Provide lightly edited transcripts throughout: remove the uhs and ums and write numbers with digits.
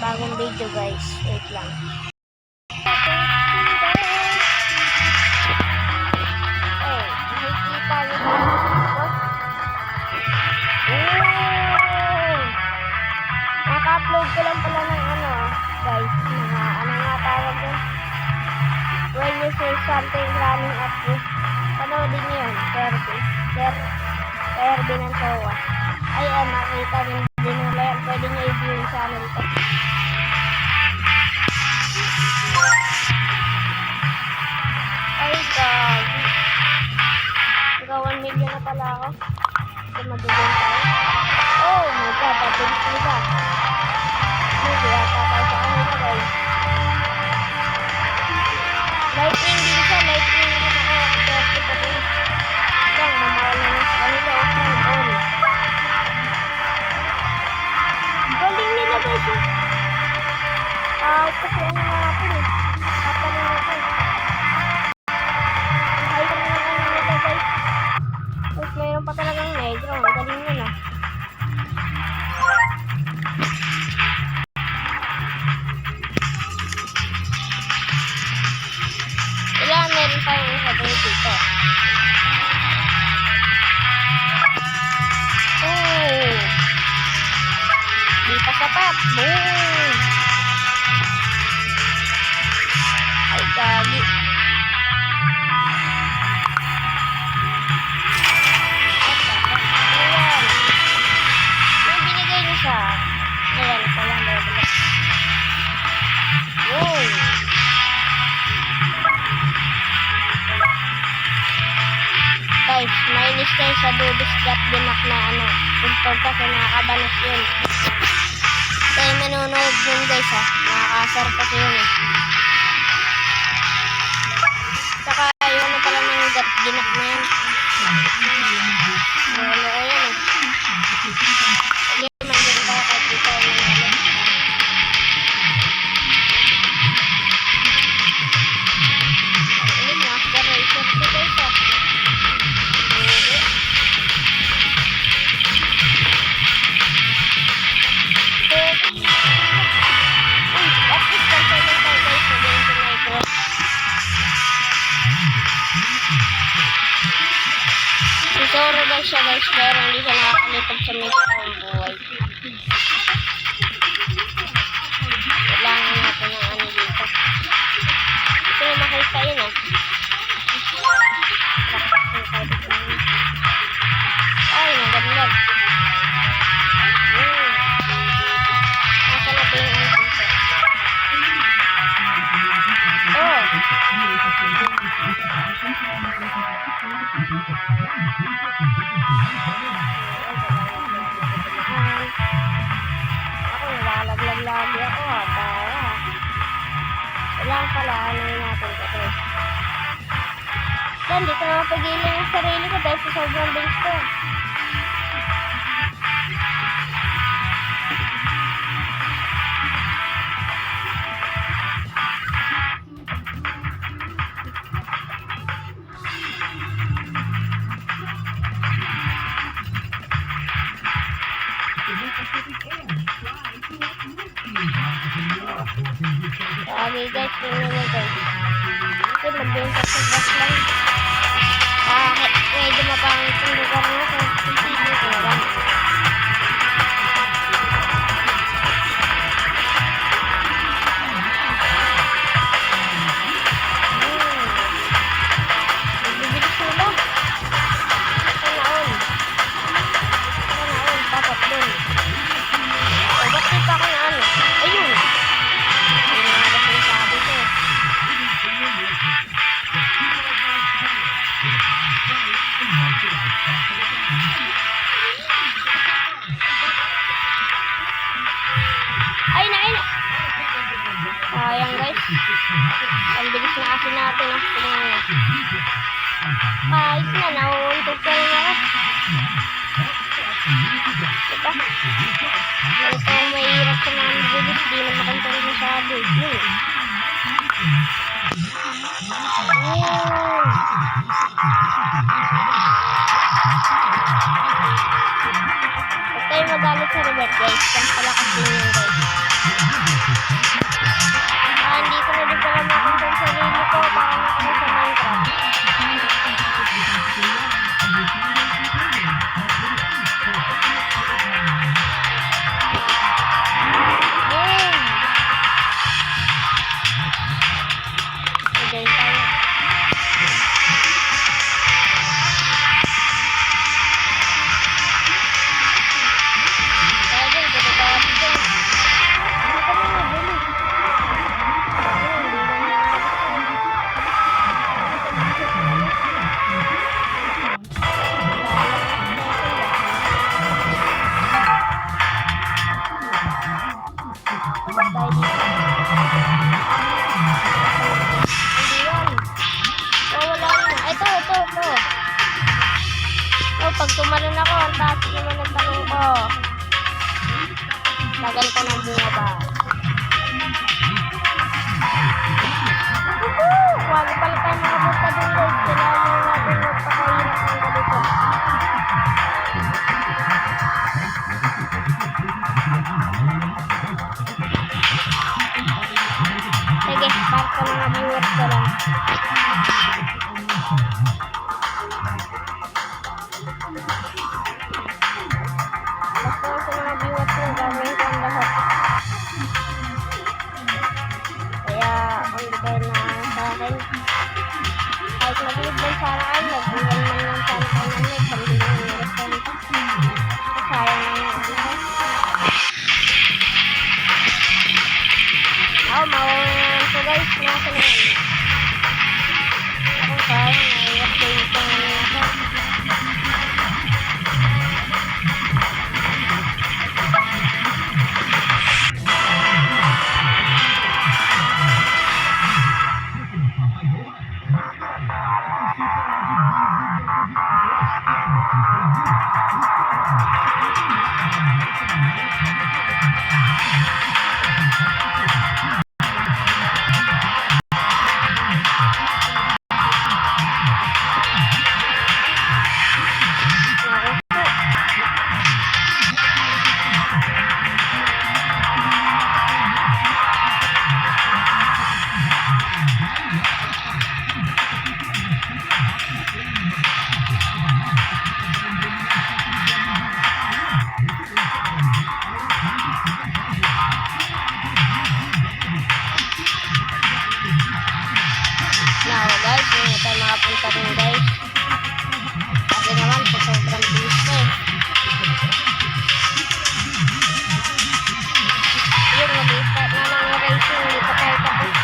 bagong video guys. Wait lang. Oh, nakikita niyo ba? Naka-upload ko lang pala ng guys. Ano nga tawag yun? When you say something running at you. Panoodin niyo yun. Perdi ng Sowa. Ayan, nakita din nila yan. Pwede nyo i-view yung channel ko. Ay, gagi. Hanggang 1 million na pala ako. Ito madugong tayo. Oh my god, patulis nila. Hindi yata tayo sa kanila guys. Lightning din siya, lightning din ako. Swerte pa din. Hanggang mamahal na sa kanila. On. Galing nila guys. Kasi ano nga ako eh. Kapanin ako eh. Ay, kami na ano nila guys. Tapos mayroon pa talagang negro. Ang galing nila. Kailangan meron tayong isa dito. Oh! Di pa sapat. Boom! Ay, gagi. Ayan. Yung binigay niyo siya. Ayan, ito lang. Wow! Guys, mainis kayo sa dudisgat binak na tuntog kasi nakakabanas yun. Kaya manonood yun guys nakakasar kasi yun Saka yun na pala ng ginak na yan. Lolo ko yan Sige, mandyan tayo kahit dito Ulit, master racer ko guys Zoro guys siya guys, pero hindi siya nakakalipad sa may totoong buhay. Kailangan natin ng dito. Ito na makita yun Ay, nagandang. Nasa na ba yung dito? Oh! Ako nalalaglag lagi ako Kailangan pala natin ito Yan, di ko na mapagilan yung sarili ko dahil sa sobrang bilis ko Okay guys, tingnan nyo guys. Kasi magbenta sa gas lang. Medyo mapangit yung lugar na ito. Hindi ko lang. Nagbibilis sila. Naon. Papat dun. O, ba't di pa ako na Ayun. Sayang guys. Ang bilis na kasi natin kahit na nauuntog ka rin ako. Diba? Ito ang mahirap sa mga bilis. Di na makontrol masyado. Huwag tayo magalit sa Robert guys. Yan pala kasi yun guys. Tayo dito. Hindi yan. Oh, wala na. Ito. Oh, pag tumalon ako, ang taas naman ang tanong ko. Tagal ko ng bunga ba? Wag pala tayo makapunta dun guys. Kailangan natin magpakahirap ng ganito. Sige, para sa mga viewers ko lang. Basta sa mga viewers ko, gagawin ko ang lahat. Kaya, kung di kayo na sa akin, kahit mag-lead lang sana kayo, mag-iwan man lang sana kayo ng like, hindi nyo nirespond. Sayang lang yung buhay. Ako, mawawala ko guys, nasa na yan. Ako sayang, nai-update ko nga nasa. Guys, hindi tayo makapunta rin guys. Kasi naman po sobrang bilis na eh. Yung mag-start na ng racing, hindi pa tayo tapos.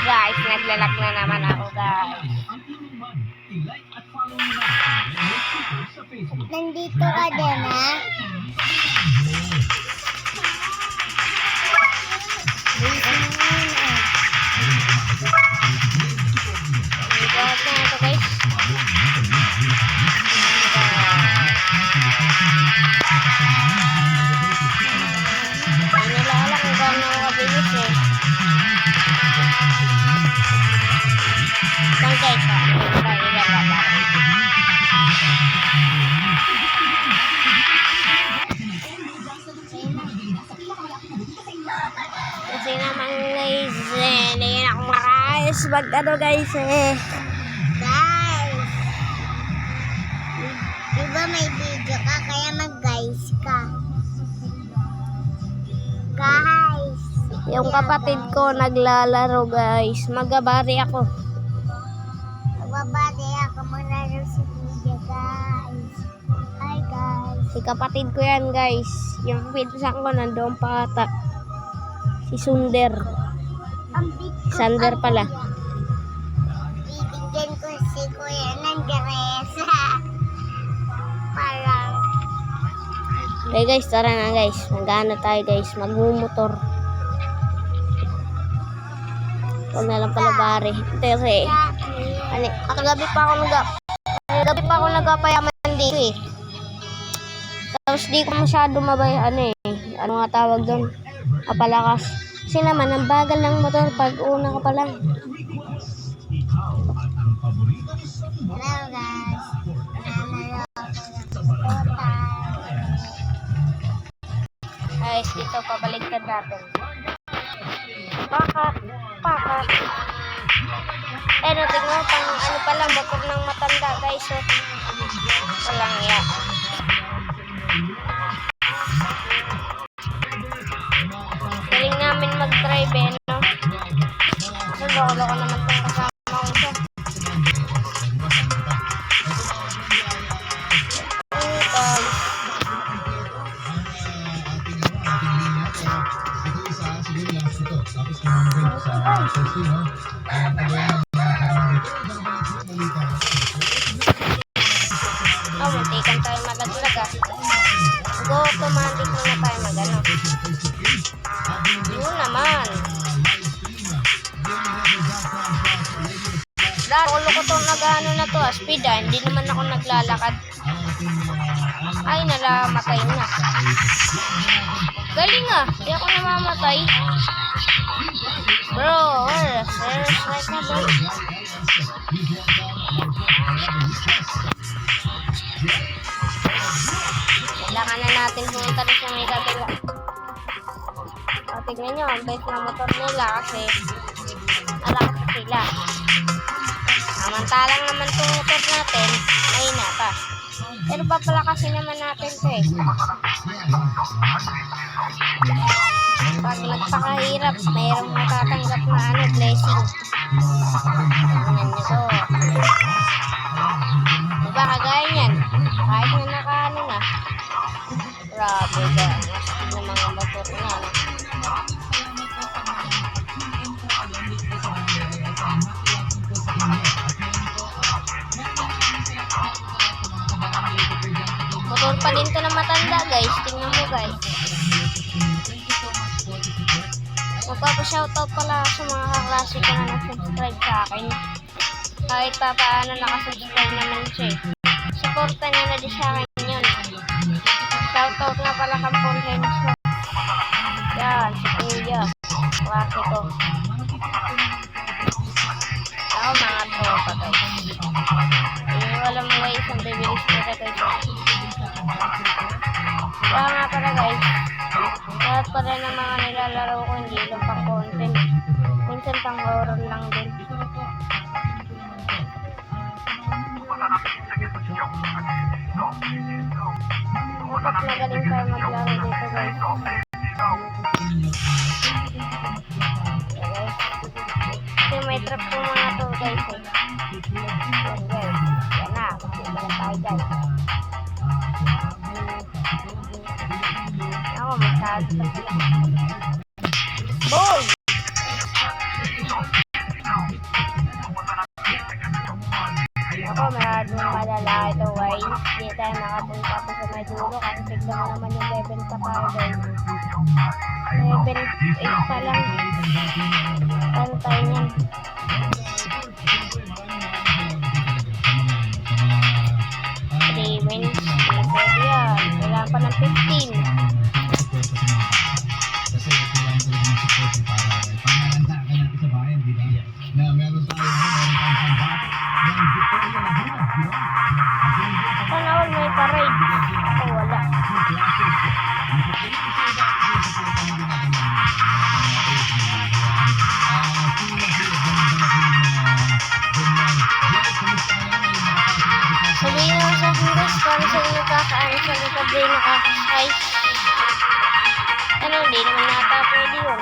Guys, naglalak na naman ako guys. Nandito ka din ha? Guys. Nilalak kung gaano ako kabilis eh. Lang guys ha. Kasi naman guys hindi na akong makayos mag-ano guys eh. Guys, diba may video ka kaya mag-guys ka? Guys, Yung kapatid ko naglalaro guys. Magabari ako. magbabati ako maglaro si video guys. Hi guys. Si kapatid ko yan guys. Yung pinsan ko nandoon pa ata. Si Sunder. Ang big ko Sander ang pala. kuya. Bibigyan ko si kuya ng dresa. Parang Okay guys, tara na guys. Mag-ano tayo guys. Magmumotor. Huwag na lang pala bari. Tere. Ano, kagabi pa ako nagpapayaman dito eh. Tapos di ko masyado mabay, ano nga tawag doon? Kapalakas. Kasi naman, ang bagal ng motor pag una ka pa lang. hello guys. Nanalo ako ng kota. Guys, dito pabaliktad natin. Pakat. Tignan mo, pang ano pala, motor ng matanda guys. So, walang ya. Galing namin mag-drive eh, no? So, loko-loko naman itong kasama ko siya. Muntikan tayo malaglag ah. Go automatic muna tayo magano. Yun naman. Lalo ko itong nag-ano na to ah, speed ah. Hindi naman ako naglalakad. Ay, nalamatay na. Galing ah. Hindi ako namamatay. Bro, where's right na bro? Kailangan na natin pumunta rin sa may kabila. O, tignan nyo, ang bait na motor nila kasi alakas sila. Samantalang naman itong motor natin, mahina pa. Pero papalakasin naman natin ito eh. Pag nagpakahirap, mayroong matatanggap na ano, blessing. Tignan nyo to. Diba kagaya yan? Kahit na nakaano na. Grabe ba? Masakit na mga motor na. No? Motor pa din to na matanda guys. Tingnan mo guys. Magpapa-shoutout pala sa mga kaklase ko na nag-subscribe sa akin. Kahit pa paano nakasubscribe naman siya eh. Supporta niya na din sa akin yun. Shoutout na pala Kampong Henso. Yan, si Kuya. Klase ko. Ako mga tropa guys. Alam mo guys, ang bibilis nila guys. Kaya nga pala guys. Lahat pala ng mga nilalaro ko hindi lang pang content. Minsan pang horror lang din. Dapat magaling tayo maglaro dito guys. Kasi may trap po mga to guys eh. Yan guys. Yan na. Magsimula tayo guys. Ako masyado pa sila. Boom! Ako masyadong malala ito guys. Hindi tayo nakapunta po sa may dulo kasi tignan mo naman yung level pa tayo guys. Level 8 pa lang. Ano tayo yan? Wins. Pwede yan. Kailangan pa ng 15. Sana all may parade. O wala. Sabihin naman sa akin guys, kung saan nagkakaano sa likabay nakakasay. Ano, hindi naman nata pwede yun.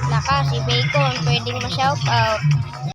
Lakas, si Bacon, pwedeng ma-shoutout.